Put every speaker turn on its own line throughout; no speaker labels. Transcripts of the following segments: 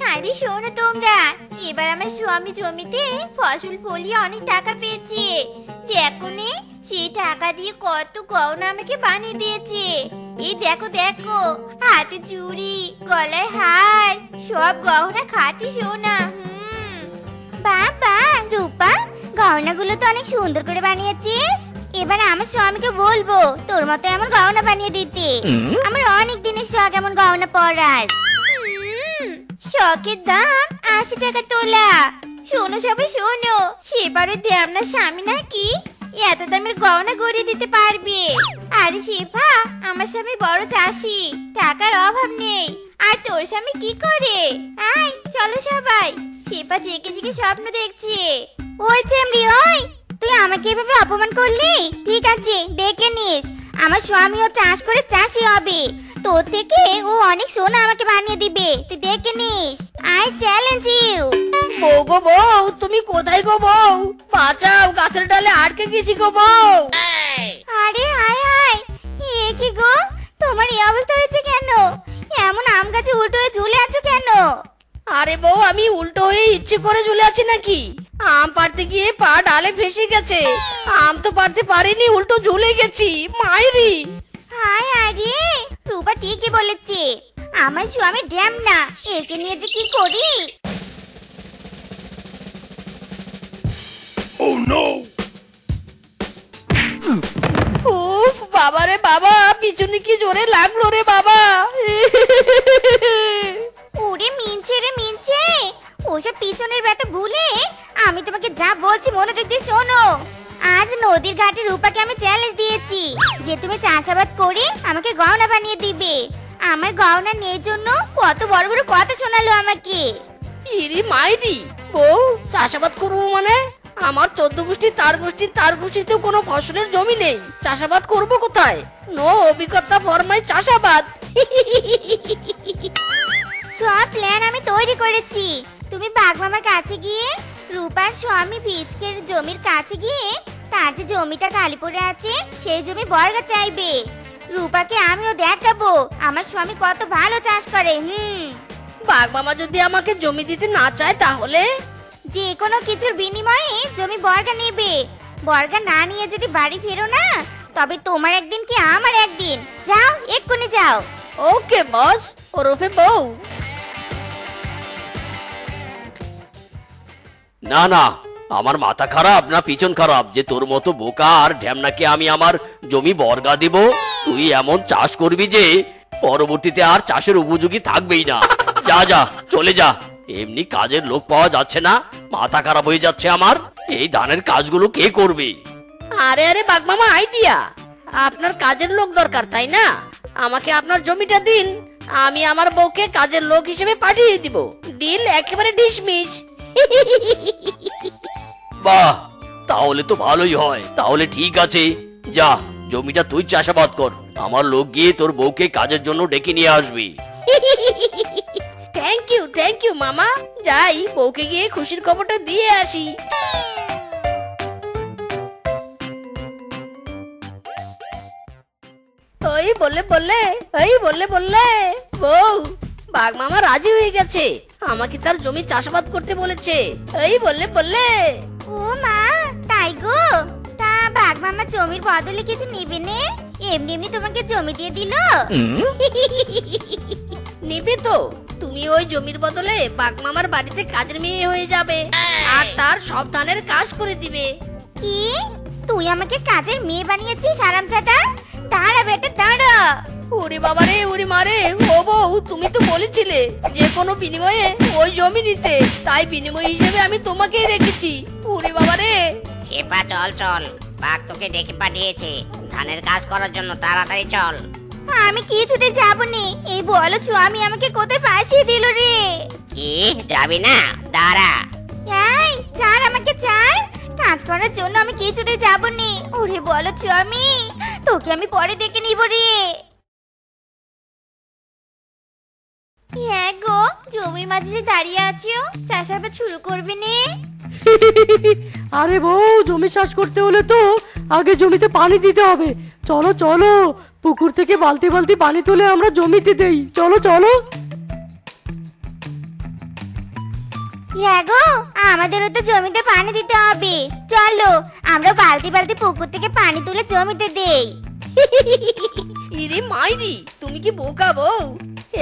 আরে শোনো তোমরা, এবার আমার স্বামী জমিতে ফসল ফলিয়ে অনেক টাকা পেয়েছে। দেখো নে, সেই টাকা দিয়ে কত গয়না আমাকে বানিয়ে দিয়েছে। এই দেখো দেখো, হাতে চুড়ি, গলায় হার, সব গহনা খাঁটি সোনা। বাবা রূপা, গহনাগুলো তো অনেক সুন্দর করে বানিয়েছিস। এবার আমার স্বামীকে বলবো তোর মতো এমন গহনা বানিয়ে দিতে। আমার অনেক দিনের শখ এমন গহনা পরার। শখের দাম ৮০ টাকা তোলা। শোনো সবাই শোনো, সেবারও দেবনার স্বামী নাকি এত দামের গহনা গড়িয়ে দিতে পারবে। আরে শেফা, আমার স্বামী বড় চাষি, টাকার অভাব নেই। আর তোর স্বামী কি করে? আয় চলো সবাই, শেফা জেগে জেগে স্বপ্ন দেখছে। ওই চেমড়ি ওই, তুই আমাকে এভাবে অপমান করলি? ঠিক আছে দেখে নিস, আমার স্বামীও চাষ করে চাষি হবে। তোর থেকে ও অনেক সোনা আমাকে বানিয়ে দিবে, তুই দেখে নিস। I challenge you.
বউ গো বউ, তুমি কোথায় গো বউ? বাঁচাও, গাছের ডালে আটকে গেছি গো বউ।
আরে হায় হায়, এ কি গো, তোমার এই অবস্থা হয়েছে কেন? এমন আম গাছে উল্টো হয়ে ঝুলে আছো কেন?
আরে বউ, আমি উল্টো হয়ে ইচ্ছে করে ঝুলে আছি নাকি? আম পাড়তে গিয়ে পা ডালে ফেসে গেছে। আম তো পাড়তে পারিনি, উল্টো ঝুলে গেছি। মাইরি
হায় আরে, রূপা ঠিকই বলেছে, আমার স্বামী ড্যাম না, একে নিয়ে যে কি করি।
Oh no!
উফ বাবা রে বাবা, পিছনে কি জোরে লাগলো রে বাবা।
ওরে মিনছে রে মিনছে, ওসব পিছনের ব্যথা ভুলে আমি তোমাকে যা বলছি মনোযোগ দিয়ে শোনো। আজ নদীর ঘাটে রূপাকে আমি চ্যালেঞ্জ দিয়েছি যে তুমি চাষাবাদ করে আমাকে গহনা বানিয়ে দিবে। আমার গহনা নেই জন্য কত বড় বড় কথা শোনালো আমাকে।
ইরি মাইরি, বউ চাষাবাদ করবো মানে? আমার 14 গোষ্ঠী তার গোষ্ঠী, তার গোষ্ঠীতেও কোনো ফসলের জমি নেই, চাষাবাদ করবো কোথায়? নো অভিজ্ঞতা ফরমাই চাষাবাদ।
সব প্ল্যান আমি তৈরি করেছি। তুমি বাগমামার কাছে গিয়ে রূপার স্বামী ভিজকের জমির কাছে গিয়ে তার যে জমিটা খালি পড়ে আছে সেই জমি বর্গা চাইবে। রূপাকে আমিও দেখাবো আমার স্বামী কত ভালো চাষ করে।
বাঘ মামা যদি আমাকে জমি দিতে না চায় তাহলে?
যে কোনো কিছুর বিনিময়ে জমি বর্গা নেবে। বর্গা না নিয়ে যদি বাড়ি ফেরো না, তবে তোমার একদিন কি আমার একদিন। যাও এক্ষুনি যাও।
ওকে বস, ওরফে বউ।
না না, আমার মাথা খারাপ না পিছন খারাপ যে তোর মতো বোকা আর ঢ্যামনাকে আমি আমার জমি বর্গা দিব? তুই এমন চাষ করবি যে পরবর্তীতে আর চাষের উপযোগী থাকবেই না। যা যা চলে যা, এমনি কাজের লোক পাওয়া যাচ্ছে না, মাথা খারাপ হয়ে যাচ্ছে আমার। এই ধানের কাজগুলো কে করবে?
আরে আরে বাঘ মামা, আইডিয়া। আপনার কাজের লোক দরকার তাই না? আমাকে আপনার জমিটা দিন, আমি আমার বউকে কাজের লোক হিসেবে পাঠিয়ে দিব। ডিল একেবারে ডিসমিস।
বাহ, তাহলে তো ভালোই হয়। তাহলে ঠিক আছে, যা জমিটা তুই চাষাবাদ কর, আমার লোক গিয়ে তোর বউকে কাজের জন্য ডেকে নিয়ে আসবি।
থ্যাংক ইউ মামা। যাই বউকে গিয়ে খুশির খবরটা দিয়ে আসি। ওই বললে বউ, বাঘ মামা রাজি হয়ে গেছে, আমাকে তার জমি চাষাবাদ করতে বলেছে। এই বললে
ও মা, তাই গো? তা বাঘ মামা জমির বদলে কিছু নিবে নে? এমনি এমনি তোমাকে জমি দিয়ে দিল?
নিবে তো। তুমি ওই জমির বদলে বাঘ মামার বাড়িতে কাজের মেয়ে হয়ে যাবে আর তার সব ধানের কাজ করে দিবে।
কি? তুই আমাকে কাজের মেয়ে বানিয়েছিস হারামজাদা? দাঁড়া বেটা দাঁড়া।
ওরে বাবা রে, ওরে মারে। ও বউ, তুমি তো বলেছিলে যে কোনো বিনিময়ে ওই জমি নিতে, তাই বিনিময় হিসেবে আমি তোমাকেই রেখেছি। ওরে বাবা রে।
শেফা চল চল, বাঘ তোকে ডেকে পাঠিয়েছে ধানের কাজ করার জন্য, তাড়াতাড়ি চল।
আমি কিছুতে যাব না। এই বলো স্বামী আমাকে কোথায় ফাঁসিয়ে দিল রে।
কি যাবি না? দাঁড়া।
এই ছাড় আমাকে, ছাড়। কাজ করার জন্য আমি কিছুতে যাব না। ওরে বলো স্বামী, তোকে আমি পরে দেখে নিব রে। হ্যাঁ গো, জমির মাঝে যে দাঁড়িয়ে আছো, চাষাবাদ শুরু করবে নে?
আরে বউ, জমি চাষ করতে হলে তো আগে জমিতে পানি দিতে হবে। চলো চলো, পুকুর থেকে বালতি বালতি পানি তুলে আমরা জমিতে দেই। চলো চলো।
হ্যাঁ গো, আমাদেরও তো জমিতে পানি দিতে হবে। চলো আমরা বালতি বালতি পুকুর থেকে পানি তুলে জমিতে দেই।
ইরে মাইরি, তুমি কি বোকা বউ?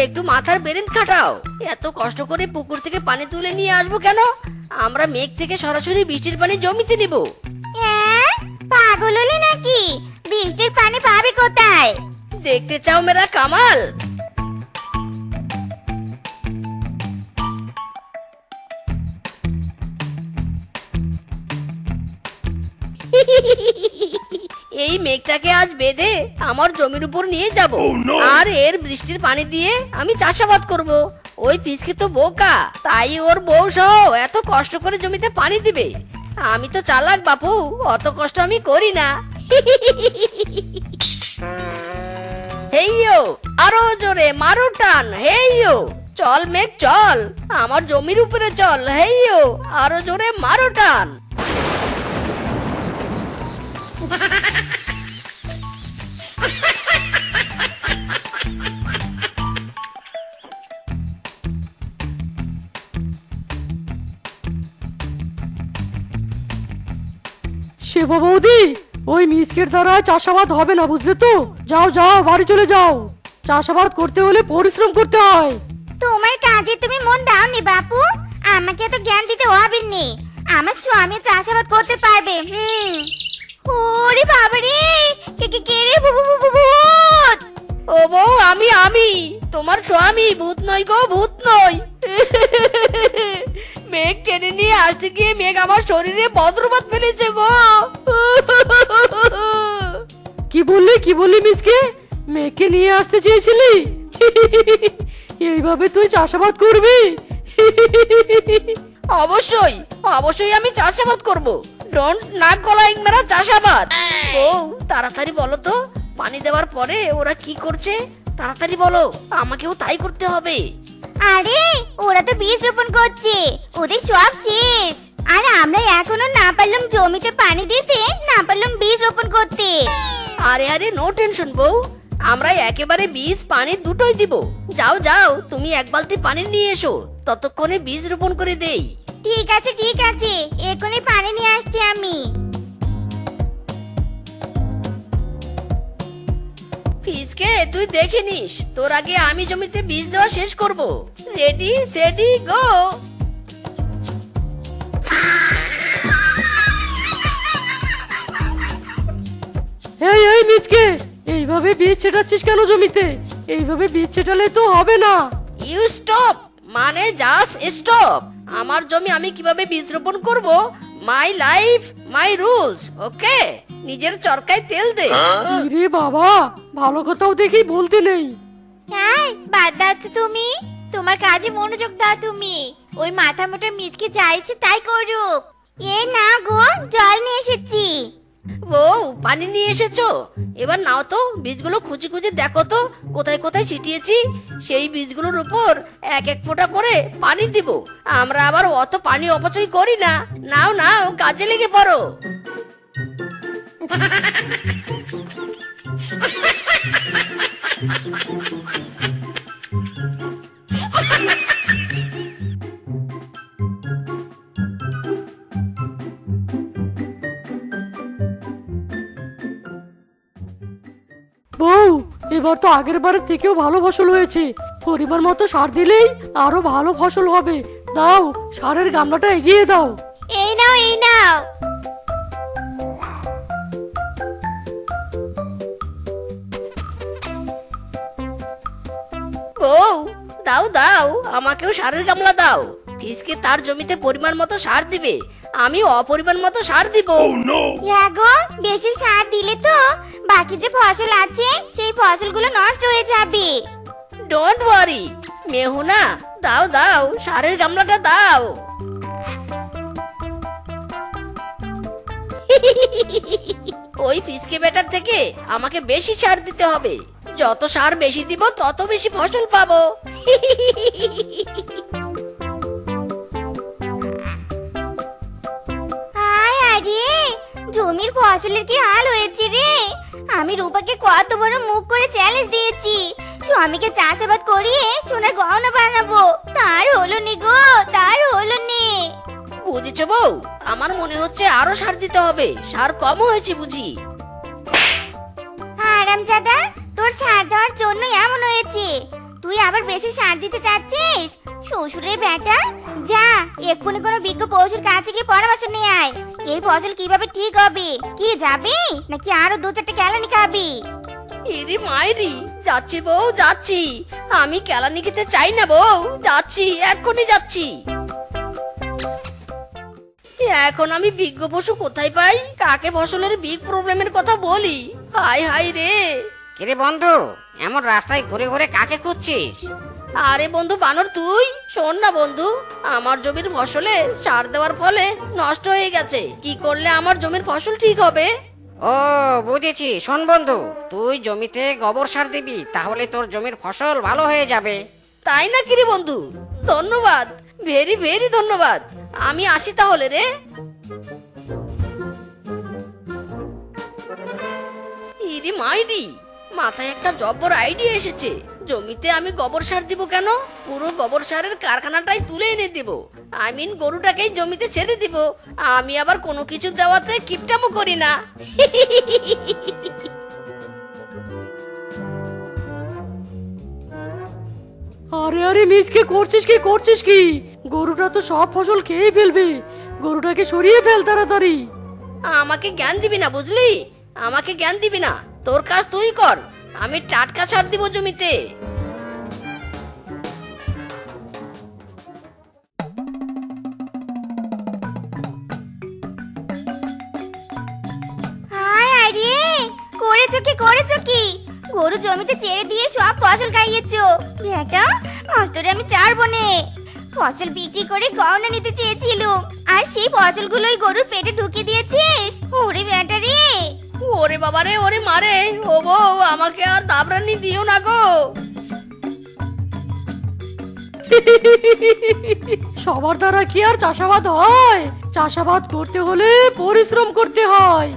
একটু মাথার ব্রেন খাটাও। এত কষ্ট করে পুকুর থেকে পানি তুলে নিয়ে আসবো কেন? আমরা মেঘ থেকে সরাসরি বৃষ্টির পানি জমিতে নিব।
হ্যাঁ, পাগল হলে নাকি? বৃষ্টির পানি পাবে কোথায়?
দেখতে চাও মেরা কামাল? এই মেঘটাকে আজ বেঁধে আমার জমির উপর নিয়ে যাব, আর এর বৃষ্টির পানি দিয়ে আমি চাষাবাদ করব। ওই পিচকে তো বোকা, তাই ওর বউ সহ এত কষ্ট করে জমিতে পানি দিবে। আমি তো চালাক বাপু, অত কষ্ট আমি করি না। হেইয়ো, আরো জোরে মারো টান। হেইয়ো, চল মেঘ চল, আমার জমির উপরে চল। হেইয়ো, আরো জোরে মারো টান।
শেফা বৌদি, ওই মিসকের দ্বারা চাষাবাদ হবে না, বুঝলে তো? যাও যাও, বাড়ি চলে যাও। চাষাবাদ করতে হলে পরিশ্রম করতে হয়।
তোমার কাজে তুমি মন দাওনি বাপু, আমাকে এত জ্ঞান দিতে হবে নি। আমার স্বামী চাষাবাদ করতে পারবে। ওরে বাবা রে, কে রে? ভূত!
ও বউ, আমি তোমার স্বামী। ভূত নই গো, ভূত নই। মেঘ টেনে নিয়ে আসতে গিয়ে মেঘ আমার শরীরে বজ্রপাত ফেলেছে গো।
কি বললি মিসকে? মেয়েকে নিয়ে আসতে চেয়েছিলি? এইভাবে তুই চাষাবাদ করবি?
অবশ্যই অবশ্যই আমি চাষাবাদ করব। ডোন্ট নাক গলায় মেরা চাষাবাদ। বউ, তাড়াতাড়ি বলো তো, পানি দেওয়ার পরে ওরা কি করছে? তাড়াতাড়ি বলো, আমাকেও তাই করতে হবে।
আরে ওরা তো বীজ রোপণ করছে, ওদের সব শেষ। আর আমরা এখনো না পারলাম জমিতে পানি দিতে, না পারলাম বীজ রোপণ করতে।
আরে আরে, নো টেনশন বউ, আমরা একেবারে বীজ পানি দুটোই দিব। যাও যাও, তুমি এক বালতি পানি নিয়ে এসো, ততক্ষণে বীজ রোপণ করে দেই।
ঠিক আছে এখনই পানি নিয়ে আসছি আমি।
ফিসকে তুই দেখে নিস, তোর আগে আমি জমিতে বীজ দেওয়া শেষ করব। রেডি সেডি গো।
এই মিসকে, এইভাবে বীজ ছেটাচ্ছিস কেন জমিতে? এইভাবে বীজ ছেটালে তো হবে না।
ইউ স্টপ, মানে জাস্ট স্টপ। আমার জমি আমি কিভাবে বীজ রোপণ করব, মাই লাইফ মাই রুলস, ওকে? নিজের চরকায় তেল দে।
রে বাবা, ভালো কথাও দেখি বলতে নেই।
হ্যাঁ, বাদ দাও তো তুমি, তোমার কাজে মনোযোগ দাও তুমি। ওই মাথা মোটা মিচকে চাইছে তাই করুক। এ না গো, জল নিয়ে এসেছি।
বউ, পানি নিয়ে এসেছো? এবার নাও তো, বীজগুলো খুঁজে খুঁজে দেখো তো কোথায় কোথায় ছিটিয়েছি। সেই বীজগুলোর উপর এক এক ফোঁটা করে পানি দিব। আমরা আবার অত পানি অপচয় করি না। নাও নাও, কাজে লেগে পড়ো।
বউ, এবার তো আগের বারের থেকেও ভালো ফসল হয়েছে। পরিমাণ মতো সার দিলেই আরো ভালো ফসল হবে। দাও, সারের গামলাটা এগিয়ে দাও।
এই নাও এই নাও।
বউ, দাও দাও, আমাকেও সারের গামলা দাও। ফিসকে তার জমিতে পরিমাণ মতো সার দিবে, আমি অপরিমাণ মতো সার দিব।
হ্যাঁ গো, বেশি সার দিলে তো বাকি যে ফসল আছে সেই ফসলগুলো নষ্ট হয়ে যাবে।
ডোন্ট ওয়ারি মেহুনা, দাও দাও, সারের গামলাটা দাও। ওই ফিসকে বেটার থেকে আমাকে বেশি সার দিতে হবে। যত সার বেশি দিব তত বেশি ফসল পাবো।
আয় আরে, জমির ফসলের কি হাল হয়েছে রে। আমি রূপাকে কত বড় মুখ করে চ্যালেঞ্জ দিয়েছি, স্বামীকে চাষাবাদ করিয়ে সোনার গহনা বানাবো, তার হলো নি গো, তার হলো নি।
বুঝেছো বউ? আমার মনে হচ্ছে আরো সার দিতে হবে, সার কম হয়েছে বুঝি।
হারামজাদা, তোর সার দেওয়ার জন্য এমন হয়েছে। তুই আবার বেশি সার দিতে চাচ্ছিস? শ্বশুরের বেটা, যা এক্ষুনি কোনো বিজ্ঞ পশুর কাছে গিয়ে পরামর্শ নিয়ে আয়। এই ফসল কিভাবে ঠিক হবে? কি যাবি নাকি আরো দু চারটে কেলানি খাবি?
ইরি মাইরি, যাচ্ছি বউ যাচ্ছি। আমি কেলানি খেতে চাই না বউ, যাচ্ছি এক্ষুনি যাচ্ছি। এখন আমি বিজ্ঞ পশু কোথায় পাই? কাকে ফসলের বিগ প্রবলেমের কথা বলি? হাই হাই রে।
কিরে বন্ধু, এমন রাস্তায় ঘুরে ঘুরে কাকে খুঁজছিস?
আরে বন্ধু বানর, তুই শোন না বন্ধু, আমার জমির ফসলে সার দেওয়ার ফলে নষ্ট হয়ে গেছে। কি করলে আমার জমির ফসল ঠিক হবে?
ও বুঝেছি, শোন বন্ধু, তুই জমিতে গোবর সার দিবি, তাহলে তোর জমির ফসল ভালো হয়ে যাবে।
তাই না কি রে বন্ধু? ধন্যবাদ, ভেরি ভেরি ধন্যবাদ। আমি আসি তাহলে রে। ইরি মাইরি, মাথায় একটা জব্বর আইডিয়া এসেছে। জমিতে আমি গোবর সার দিব কেন? পুরো গোবর সারের কারখানাটাই তুলে এনে দিব। আই মিন গরুটাকেই জমিতে ছেড়ে দিব। আমি আবার কোনো কিছু দেওয়াতে কিপটামো করি না।
আরে আরে মিচকে করছিস কি করছিস কি? গরুটা তো সব ফসল খেয়ে ফেলবে। গরুটাকে সরিয়ে ফেল তাড়াতাড়ি।
আমাকে জ্ঞান দিবি না বুঝলি? আমাকে জ্ঞান দিবি না, তোর কাজ তুই কর। আমি টাটকা সার দিব জমিতে।
হায় আরে, করেছো কি? গরু জমিতে ছেড়ে দিয়ে সব ফসল খাইয়েছো। বেটা, আজ তোরে আমি ছাড়বো নে। ফসল বিক্রি করে গহনা নিতে চেয়েছিলুম, আর সেই ফসলগুলোই গরুর পেটে ঢুকিয়ে দিয়েছিস। ওরে বেটা রে।
ওরে বাবা রে, ওরে মারে। ও বউ, আমাকে আর দাবরানি দিও না গো।
সবার দ্বারা কি আর চাষাবাদ হয়? চাষাবাদ করতে হলে পরিশ্রম করতে হয়।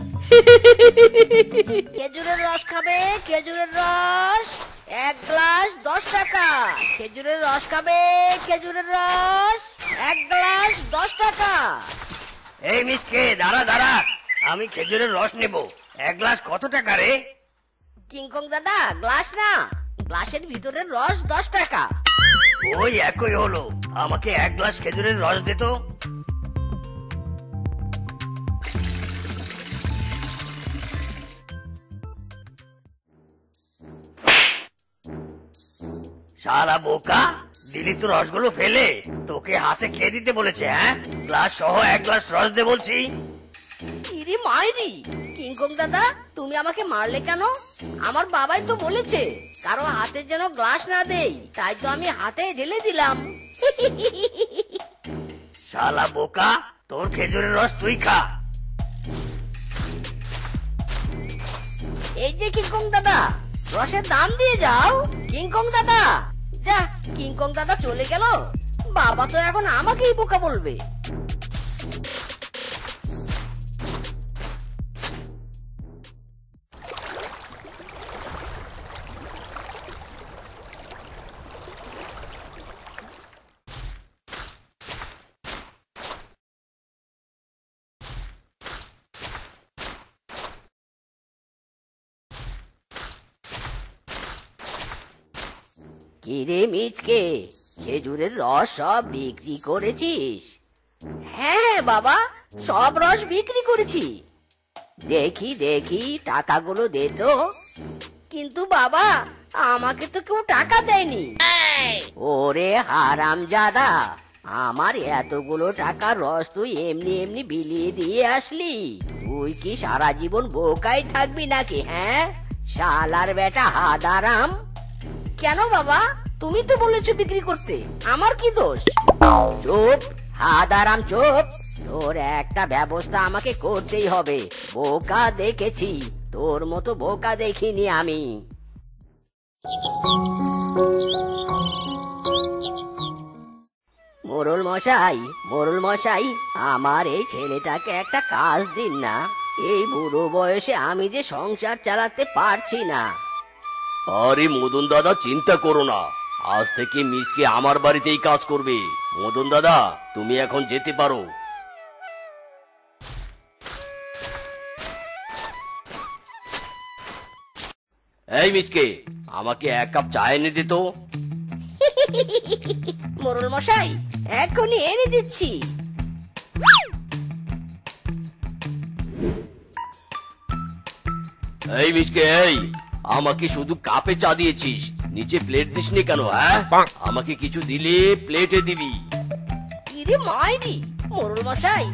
খেজুরের রস খাবে? খেজুরের রস 1 গ্লাস 10 টাকা। খেজুরের রস খাবে? খেজুরের রস 1 গ্লাস 10 টাকা।
এই মিসকে, দাঁড়া দাঁড়া, আমি খেজুরের রস নেব। 1 গ্লাস কত টাকা রে?
কিংকং দাদা, গ্লাস না, গ্লাসের ভিতরের রস 10 টাকা।
ওই একই হলো, আমাকে 1 গ্লাস খেজুরের রস দে তো। শালা বোকা, দিলি তো রসগুলো ফেলে। তোকে হাতে খেয়ে দিতে বলেছে? হ্যাঁ, গ্লাস সহ 1 গ্লাস রস দে বলছি।
ইরি মাইরি, কিংকং দাদা তুমি আমাকে মারলে কেন? আমার বাবাই তো বলেছে কারো হাতে যেন গ্লাস না দেই, তাই তো আমি হাতে ঢেলে দিলাম।
শালা বোকা, তোর খেজুরের রস তুই খা।
এই যে কিংকং দাদা, রসের দাম দিয়ে যাও। কিংকং দাদা, যা, কিংকং দাদা চলে গেল। বাবা তো এখন আমাকেই বোকা বলবে।
কিরে মিচকে, খেজুরের রস সব বিক্রি করেছিস?
হ্যাঁ বাবা, সব রস বিক্রি করেছি।
দেখি দেখি, টাকাগুলো দে তো।
কিন্তু বাবা, আমাকে তো কেউ টাকা দেয়নি।
ওরে হারামজাদা, আমার এতগুলো টাকার রস তুই এমনি এমনি বিলিয়ে দিয়ে আসলি? তুই কি সারা জীবন বোকাই থাকবি নাকি? হ্যাঁ, শালার বেটা হাদারাম।
কেন বাবা, তুমি তো বলেছো বিক্রি করতে, আমার কি দোষ?
চুপ হাদারাম, চুপ। তোর একটা ব্যবস্থা আমাকে করতেই হবে। বোকা দেখেছি, তোর মতো বোকা দেখিনি আমি। মোড়ল মশাই, মোড়ল মশাই, আমার এই ছেলেটাকে একটা কাজ দিন না। এই বুড়ো বয়সে আমি যে সংসার চালাতে পারছি না।
আরে মদন দাদা, চিন্তা করো না, আজ থেকে মিসকে আমার বাড়িতেই কাজ করবে। মদন দাদা, তুমি এখন যেতে পারো। এই মিচকে, আমাকে 1 কাপ চা এনে দে তো।
মোড়ল মশাই, এখনই এনে দিচ্ছি।
এই মিচকে, এই আমাকে শুধু কাপে চা দিয়েছিস, নিচে প্লেট দিসনি কেন? হ্যাঁ, আমাকে কিছু দিলে প্লেটে দিবি।
ইরে মাইরি, মোড়ল মশাই,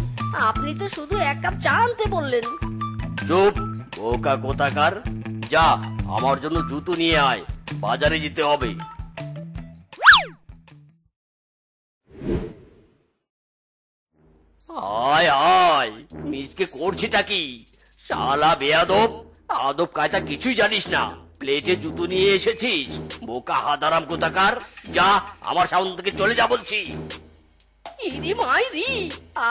আপনি তো শুধু 1 কাপ চা আনতে বললেন।
চুপ, বোকা কোথাকার। যা, আমার জন্য জুতো নিয়ে আয়, বাজারে যেতে হবে। আয় আয়, মিচকে করছিটা কি? শালা বেয়াদব, আদব কায়দা কিছুই জানিস না, প্লেটে জুতো নিয়ে এসেছিস, বোকা হাদারাম কোথাকার। যা, আমার সামনে থেকে চলে যা বলছি।
ইরে মাইরি,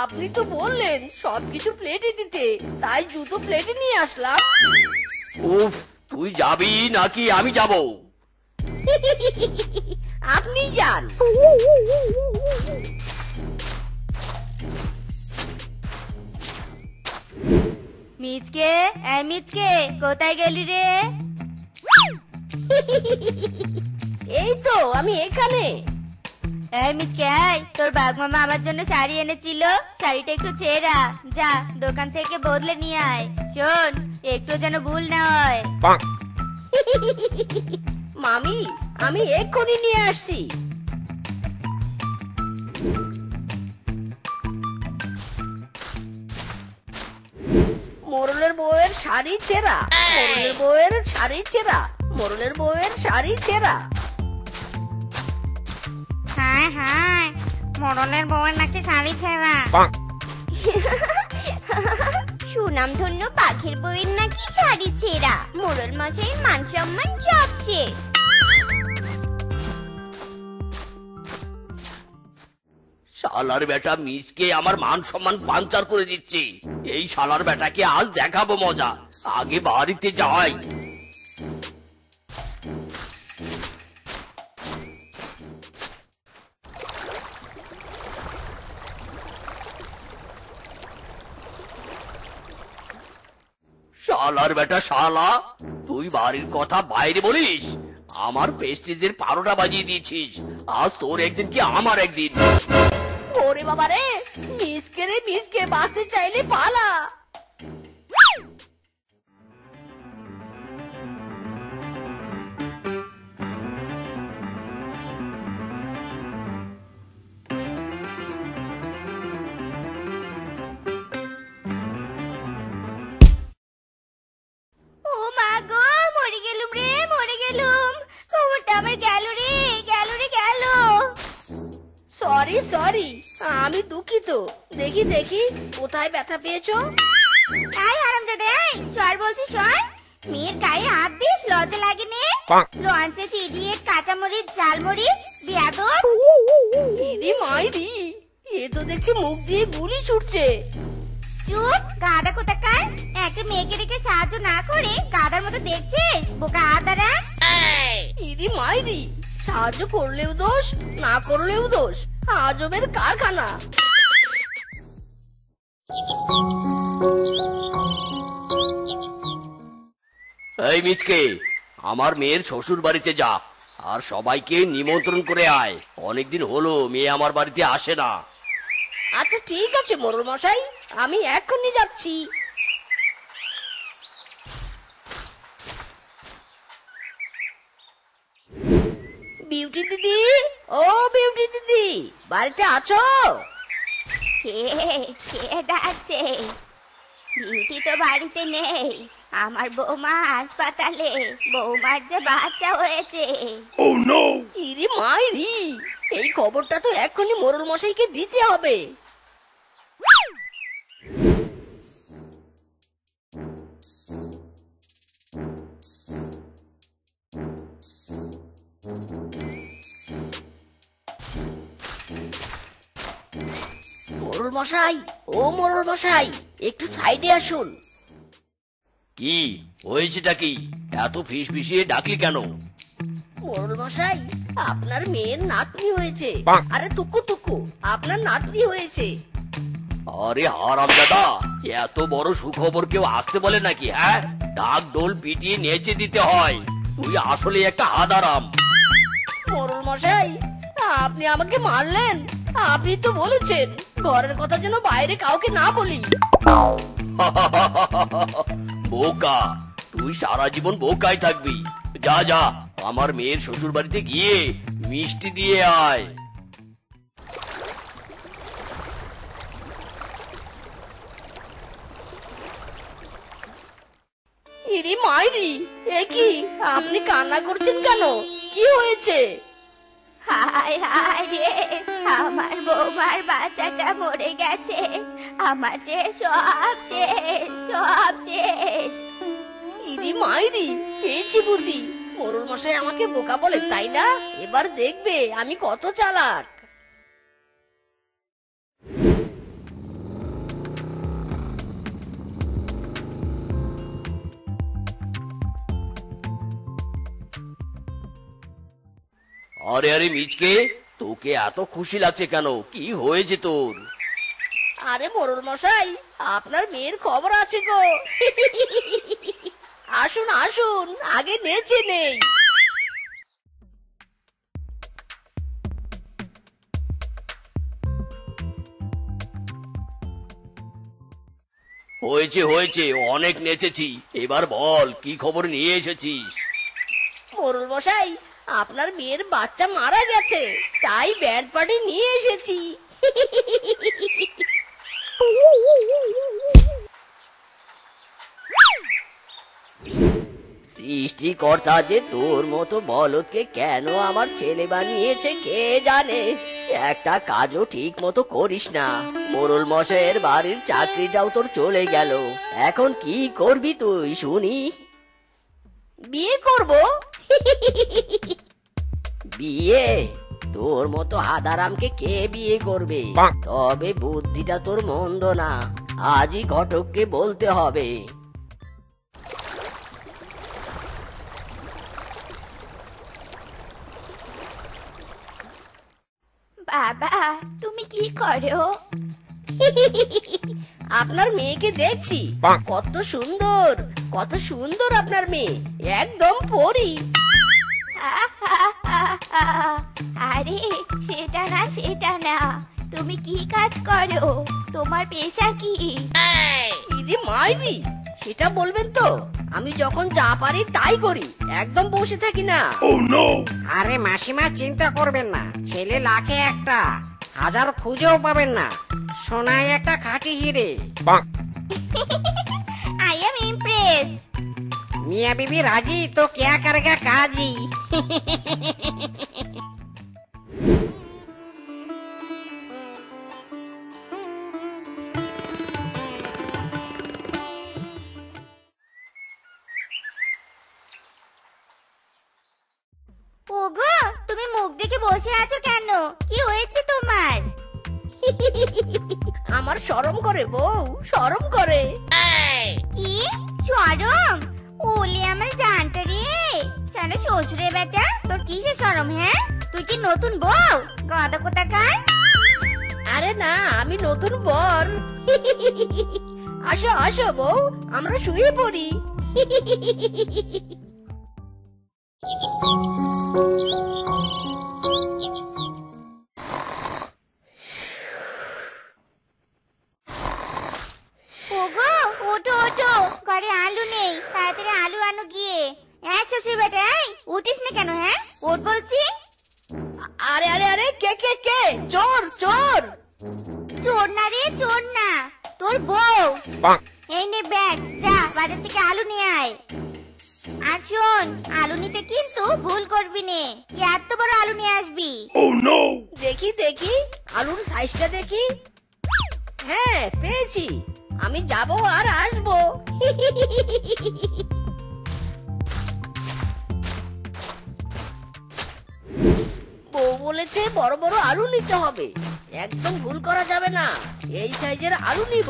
আপনি তো বললেন সবকিছু প্লেটে দিতে, তাই জুতো প্লেটে নিয়ে আসলাম।
উফ, তুই যাবি নাকি আমি যাব?
আপনি যান।
মিচকে, এই মিচকে, কোথায় গেলি রে?
এই তো আমি এখানে।
এই মিচকে, এই তোর বাঘ মামা আমার জন্য শাড়ি এনেছিল, শাড়িটা একটু ছেঁড়া, যা দোকান থেকে বদলে নিয়ে আয়। শোন, একটু যেন ভুল না হয়।
মামি, আমি এক্ষুনি নিয়ে আসছি। মোরলের বউয়ের শাড়ি ছেঁড়া, মোরলের বউয়ের শাড়ি ছেঁড়া, মোরলের বউয়ের শাড়ি ছেঁড়া।
হায় হায়, মরণের বউয়ের নাকি শাড়ি ছেঁড়া। সুনাম ধন্য পাখির বউয়ের নাকি শাড়ি ছেঁড়া। মোড়ল মশাই মান সম্মান সব শেষ।
শালার বেটা মিচকে আমার মান সম্মান পাঞ্চার করে দিচ্ছে। এই শালার বেটাকে আজ দেখাবো মজা, আগে বাড়িতে যাই। শালার বেটা শালা, তুই বাড়ির কথা বাইরে বলিস, আমার প্রেস্টিজের 12টা বাজিয়ে দিয়েছিস। আজ তোর একদিন কি আমার একদিন।
ওরে বাবা রে, মিসকে রে মিসকে, বাঁচতে চাইলে পালা।
ও মা গো, মরে গেলুম রে, মরে গেলুম। খবরটা আমার গেল রে, গেল রে, গেল।
সরি সরি, আমি দুঃখিত। দেখি দেখি, কোথায় ব্যথা পেয়েছো?
এই হারামজাদা, এই সর বলছি, সর। মেয়ের গায়ে হাত দিস, লজ্জা লাগে নে? লঞ্চে ইডিয়েট, কাঁচামরিচ, ঝালমরিচ, বেয়াদব।
ইদি মাইরি, এ তো দেখছি মুখ দিয়ে গুলি ছুটছে।
চুপ, গাদা কোথাকার। একটা মেয়েকে রেখে সাহায্য না করে গাদার মতো দেখছিস, বোকা আদারা।
ইদি মাইরি, সাহায্য করলেও দোষ, না করলেও দোষ, আজবের কারখানা।
এই মিচকে, আমার মেয়ের শ্বশুর বাড়িতে যা, আর সবাইকে নিমন্ত্রণ করে আয়। অনেকদিন হলো মেয়ে আমার বাড়িতে আসে না।
আচ্ছা ঠিক আছে মোড়ল মশাই, আমি এক্ষুনি যাচ্ছি। বিউটি দিদি, ও বিউটি দিদি, বাড়িতে আছো?
কে ডাকছে? বিউটি তো বাড়িতে নেই, আমার বৌমা হাসপাতালে। বৌমার যে বাচ্চা হয়েছে।
ইরি মাইরি, এই খবরটা তো এক্ষুনি মোড়ল মশাইকে দিতে হবে। মোড়ল মশাই, ও মোড়ল মশাই, একটু সাইডে আসুন।
কি হয়েছেটা কি? এত ফিসফিসিয়ে ডাকলি কেন?
মোড়ল মশাই, আপনার মেয়ের নাতনি হয়েছে। আরে টুকু টুকু, আপনার নাতনি হয়েছে।
আরে হারামজাদা, এত বড় সুখবর কেউ আসতে বলে নাকি? হ্যাঁ, ডাক ডোল পিটিয়ে নেচে দিতে হয়। তুই আসলে একটা হাদারাম।
মোরল মশাই, আপনি আমাকে মারলেন। আপনি তো বলেছেন ঘরের কথা যেন বাইরে কাউকে না বলি।
বোকা, তুই সারা জীবন বোকাই থাকবি। যা যা, আমার মেয়ের শ্বশুর বাড়িতে গিয়ে মিষ্টি দিয়ে আয়।
ইরি মাইরি, এ কি আপনি কান্না করছেন কেন? কি হয়েছে?
হায় হায় রে, আমার বৌমার বাচ্চাটা মরে গেছে। আমার যে সব শেষ, সব শেষ।
ইরি মাইরি, পেয়েছি বুদ্ধি। মোরল মশাই আমাকে বোকা বলে, তাই না? এবার দেখবে আমি কত চালাক।
আরে আরে মিচকে, তোকে এত খুশি লাগছে কেন? কি হয়েছে তোর?
আরে মোরল মশাই, আপনার মেয়ের খবর আছে গো। আসুন আসুন, আগে নেচে নেই।
হয়েছে হয়েছে, অনেক নেচেছি। এবার বল, কি খবর নিয়ে এসেছিস?
মোরল মশাই, আপনার মেয়ের বাচ্চা মারা গেছে, তাই ব্যান্ড পার্টি নিয়ে এসেছি।
সৃষ্টিকর্তা যে তোর মতো বলদকে কেন আমার ছেলে বানিয়েছে কে জানে। একটা কাজও ঠিক মতো করিস না। মোরল মশাইয়ের বাড়ির চাকরিটাও তোর চলে গেল। এখন কি করবি তুই শুনি?
বিয়ে করব।
বিয়ে? তোর মতো হাদারামকে কে বিয়ে করবে? তবে বুদ্ধিটা তোর মন্দ না, আজই ঘটককে বলতে হবে।
বাবা, তুমি কি করো?
আপনার মেয়েকে দেখছি, কত সুন্দর, কত সুন্দর আপনার মেয়ে, একদম পরী।
আরে সেটা না, সেটা না। তুমি কি কাজ করো? তোমার পেশা কি?
ইদি মাইরি, সেটা বলবেন তো? আমি যখন যা পারি তাই করি, একদম বসে থাকি না।
আরে মাসিমা, চিন্তা করবেন না। ছেলে লাখে একটা, হাজার খুঁজেও পাবেন না। সোনায় একটা খাঁটি হিরে।
I am Impress.
মিয়া বিবি রাজি তো क्या करेगा काजी।
ওগো, তুমি মুখ দেখে বসে আছো কেন? কি হয়েছে তোমার?
আমার শরম করে বউ, শরম করে।
কি শরম? ওলে আমার জানটা রে। সারা শ্বশুরে বেটা, তোর কিসের শরম? হ্যাঁ, তুই কি নতুন বউ? গাদা কোথাকার।
আরে না, আমি নতুন বর। আসো আসো বউ, আমরা শুয়ে পড়ি।
ওগো, ওঠো ওঠো, ঘরে আলু নেই, তাড়াতাড়ি আলু আনো গিয়ে। হ্যাঁ শ্বশুর বেটা, উঠিস না কেন? হ্যাঁ, ওঠ বলছি।
আরে আরে আরে, কে কে কে? চোর চোর।
চোর না রে, চোর না, তোর বউ। এই নে ব্যাগ, যা বাজার থেকে আলু নিয়ে আয়। আর শোন, আলু নিতে কিন্তু ভুল করবি নে। কি এত বড় আলু নিয়ে আসবি?
দেখি দেখি, আলুর সাইজটা দেখি। হ্যাঁ, পেয়েছি। আমি যাব আর আসবো। বউ বলেছে বড় বড় আলু নিতে হবে, একদম ভুল করা যাবে না। এই সাইজের আলু নিব।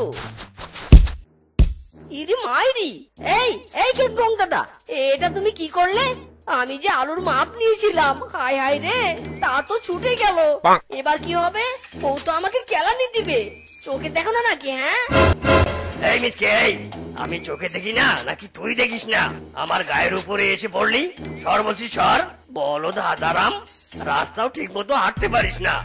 ইরি মাইরি, এই এই খেতবং দাদা, এটা তুমি কি করলে? আমি যে আলুর মাপ নিয়েছিলাম, হায় হায় রে, তা তো ছুটে গেল। এবার কি হবে? বউ তো আমাকে কেলানি দিবে। চোখে দেখো না নাকি? হ্যাঁ,
এই মিসকে, এই আমি চোখে দেখি না নাকি তুই দেখিস না? আমার গায়ের উপরে এসে পড়লি। সর বলছি, সর। বলদ হাদারাম, রাস্তাও ঠিক মতো হাঁটতে পারিস না।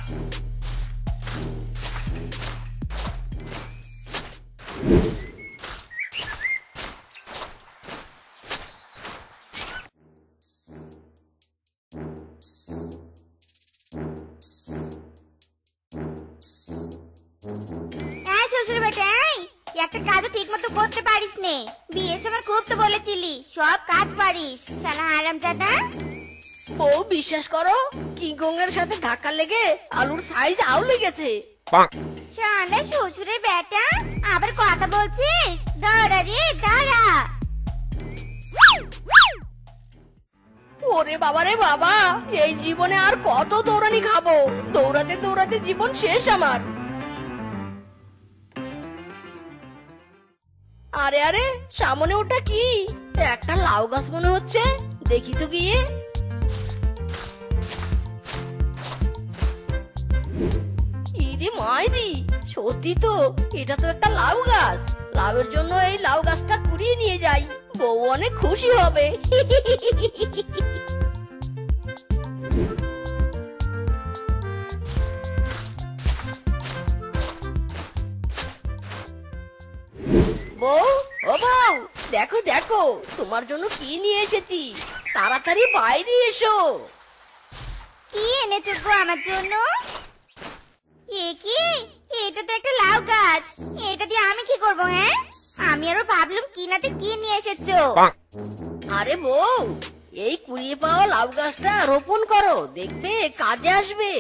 এই শ্বশুর বেটা, এই একটা কাজও ঠিক মতো করতে পারিস নে। বিয়ের সময় খুব তো বলেছিলি সব কাজ পারিস, শালা হারামজাদা।
বউ বিশ্বাস করো, কিংকং-এর সাথে ধাক্কা লেগে আলুর সাইজ আউলে গেছে।
শালা শ্বশুরের বেটা, আবার কথা বলছিস? দাঁড়া রে দাঁড়া।
ওরে বাবা রে বাবা, এই জীবনে আর কত দৌড়ানি খাবো? দৌড়াতে দৌড়াতে জীবন শেষ আমার। আরে আরে, সামনে ওটা কি? একটা লাউ গাছ মনে হচ্ছে, দেখি তো গিয়ে। ইদি মাইরি, সত্যি তো, এটা তো একটা লাউ গাছ। লাউয়ের জন্য এই লাউ গাছটা কুড়িয়ে নিয়ে যাই, বউ অনেক খুশি হবে। বউ, ও বউ, দেখো দেখো, তোমার জন্য কি নিয়ে এসেছি। তাড়াতাড়ি বাইরে এসো।
কি এনেছো গো আমার জন্য? এ কি? এটা তো একটা লাউ গাছ। এটা দিয়ে আমি কি করব? হ্যাঁ, আমি আরো ভাবলাম কিনাতে কি নিয়ে এসেছো।
আরে বউ, এই কুড়িয়ে পাওয়া লাউ গাছটা রোপণ করো, দেখবে কাজে আসবে।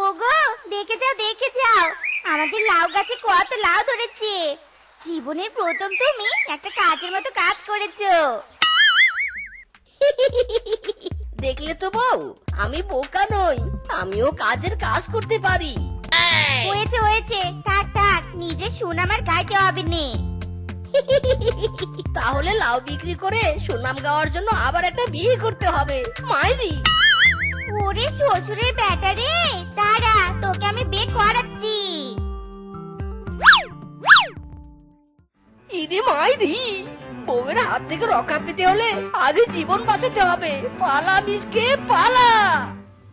ওগো, দেখে যাও দেখে যাও, আমাদের লাউ গাছে কত লাউ ধরেছে। জীবনের প্রথম তুমি একটা কাজের মতো কাজ করেছো।
দেখলে তো বউ, আমি বোকা নই, আমিও কাজের কাজ করতে পারি।
হয়েছে হয়েছে, থাক থাক, নিজের সুনাম আর গাইতে হবে নে।
তাহলে লাউ বিক্রি করে সুনাম গাওয়ার জন্য আবার একটা বিয়ে করতে হবে, মাইরি।
ওরে শ্বশুরের বেটা রে, দাঁড়া, তোকে আমি বিয়ে করাচ্ছি।
ইদি মাইরি, বউয়ের হাত থেকে রক্ষা পেতে হলে আগে জীবন বাঁচাতে হবে। পালা মিসকে পালা।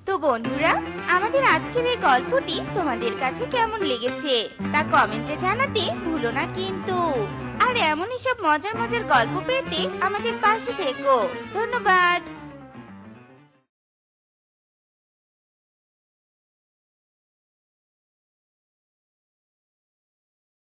তো বন্ধুরা, আমাদের আজকের এই গল্পটি তোমাদের কাছে কেমন লেগেছে তা কমেন্টে জানাতে ভুলো না কিন্তু। আর এমনই সব মজার মজার গল্প পেতে আমাদের পাশে থেকো। ধন্যবাদ।